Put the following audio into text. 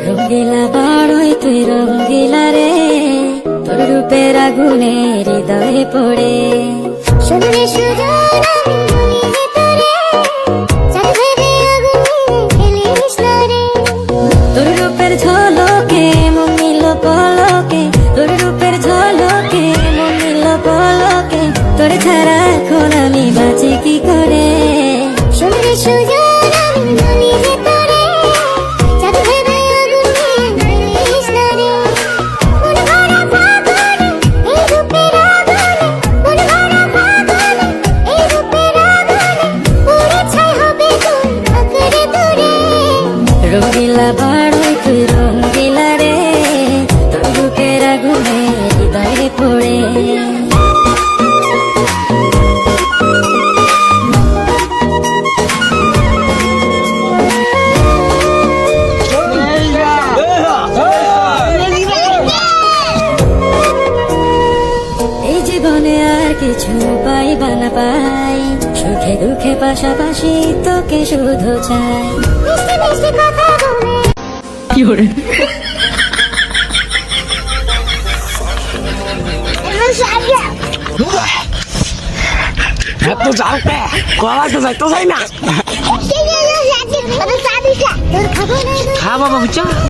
রঙ্গিলা বাড়ই তুই রঙ্গিলা রে, তোর রূপের আগুনে হৃদয়ে পড়ে। শুনলে সুজন আমি মনে তোরে, চাঁদ ভেবে আগুনে ফেলিস না রে। তোর রূপের ঝলকে মন নিল পলকে, তোর রূপের ঝলকে মন নিল পলকে, তোর ছাড়া এখন আমি বাঁচি কি করে। শুনলে সুজন আমি মনে তোরে, চাঁদ ভেবে আগুনে ফেলিস না রে। মন ভরা ফাগুনে এই রূপের আগুনে, মন ভরা ফাগুনে এই রূপের আগুনে, পুড়ে ছাই হবে তুই আঁকড়ে ধরে। রঙ্গিলা বাড়ই তুই রঙ্গিলা রে, তোর রূপের আগুনে হৃদয়ে পড়ে। এই জীবনে আর কিছু পাইবা না পাই, সুখে দুঃখে পাশাপাশি তোকে শুধু চাই। মিষ্টি মিষ্টি কথা বলে কি করে এত জালতে কলা তো যাইতো যাই না। তোর খাবো না খা বাবা বুঝছো।